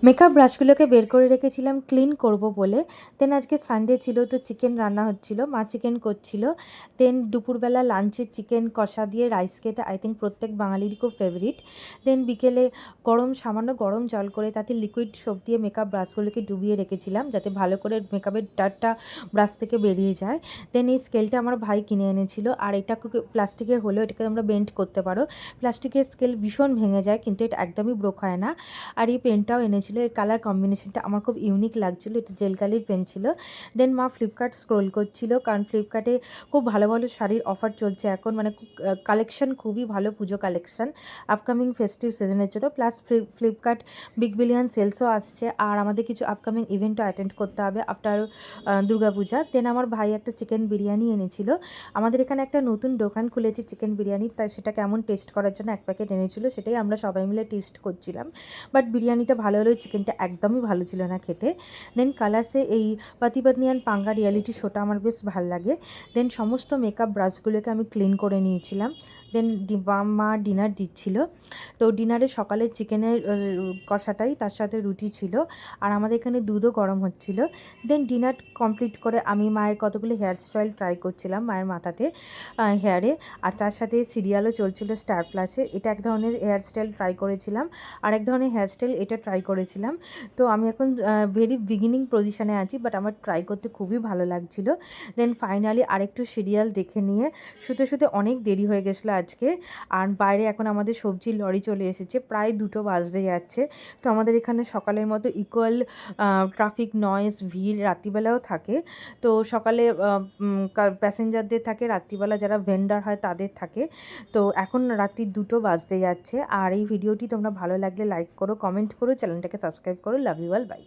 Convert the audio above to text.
Makeup ব্রাশগুলোকে বের করে রেখেছিলাম ক্লিন করব বলে। দেন আজকে সানডে ছিল, তো চিকেন রান্না হচ্ছিল, মা চিকেন করছিল। দেন দুপুরবেলা লাঞ্চে চিকেন কষা দিয়ে রাইস খেতে আই থিঙ্ক প্রত্যেক বাঙালির খুব ফেভারিট। দেন বিকেলে সামান্য গরম জল করে তাতে লিকুইড সোপ দিয়ে মেকআপ ব্রাশগুলোকে ডুবিয়ে রেখেছিলাম যাতে ভালো করে মেকআপের ডাটটা ব্রাশ থেকে বেরিয়ে যায়। দেন এই স্কেলটা আমার ভাই কিনে এনেছিল, আর এটা প্লাস্টিকের হলেও এটাকে তোমরা বেন্ড করতে পারো। প্লাস্টিকের স্কেল ভীষণ ভেঙে যায়, কিন্তু এটা একদমই ব্রোক হয় না। আর এই পেনটাও এনেছিল, এর কালার কম্বিনেশনটা আমার খুব ইউনিক লাগছিলো, এটা জেল কালির পেন ছিল। দেন মা ফ্লিপকার্ট স্ক্রোল করছিল, কারণ ফ্লিপকার্টে খুব ভালো ভালো শাড়ির অফার চলছে এখন, মানে কালেকশন খুবই ভালো, পুজো কালেকশন আপকামিং ফেস্টিভ সিজনের জন্য। প্লাস ফ্লিপকার্ট বিগ বিলিয়ন সেলসও আসছে, আর আমাদের কিছু আপকামিং ইভেন্টও অ্যাটেন্ড করতে হবে আফটার দুর্গাপূজা। দেন আমার ভাই একটা চিকেন বিরিয়ানি এনেছিল। আমাদের এখানে একটা নতুন দোকান খুলেছে চিকেন বিরিয়ানির, তাই সেটা কেমন টেস্ট করার জন্য এক প্যাকেট এনেছিল, সেটাই আমরা সবাই মিলে টেস্ট করছিলাম। বাট বিরিয়ানিটা ভালো হলেও চিকেনটা একদমই ভালো ছিল না খেতে। দেন কালার্সে এই পাতি পাতনিয়ান পাঙ্গা রিয়ালিটি শোটা আমার বেশ ভালো লাগে। দেন সমস্ত মেকআপ ব্রাশগুলোকে আমি ক্লিন করে নিয়েছিলাম। দেন মা ডিনার দিচ্ছিল, তো ডিনারে সকালে চিকেনের কষাটাই, তার সাথে রুটি ছিল, আর আমাদের এখানে দুধও গরম হচ্ছিল। দেন ডিনার কমপ্লিট করে আমি মায়ের কতগুলো হেয়ার স্টাইল ট্রাই করছিলাম মায়ের মাথাতে, হেয়ারে। আর তার সাথে সিরিয়ালও চলছিল স্টার প্লাসে, এটা এক ধরনের হেয়ার স্টাইল ট্রাই করেছিলাম, আর এক ধরনের হেয়ার স্টাইল এটা ট্রাই করেছিলাম। তো আমি এখন ভেরি বিগিনিং পজিশানে আছি, বাট আমার ট্রাই করতে খুবই ভালো লাগছিল। দেন ফাইনালি আরেকটু সিরিয়াল দেখে নিয়ে শুতে শুতে অনেক দেরি হয়ে গেছিলো আজকে। আর বাইরে এখন আমাদের সবজির লরি চলে এসেছে, প্রায় 2টো বাজতে যাচ্ছে। তো আমাদের এখানে সকালের মতো ইকুয়াল ট্রাফিক নয়েজ ভিড় রাত্রিবেলাও থাকে। তো সকালে প্যাসেঞ্জারদের থাকে, রাত্রিবেলা যারা ভেন্ডার হয় তাদের থাকে। তো এখন রাত্রি 2টো বাজতে যাচ্ছে। আর এই ভিডিওটি তোমরা ভালো লাগলে লাইক করো, কমেন্ট করো, চ্যানেলটাকে সাবস্ক্রাইব করো। Love you all, by.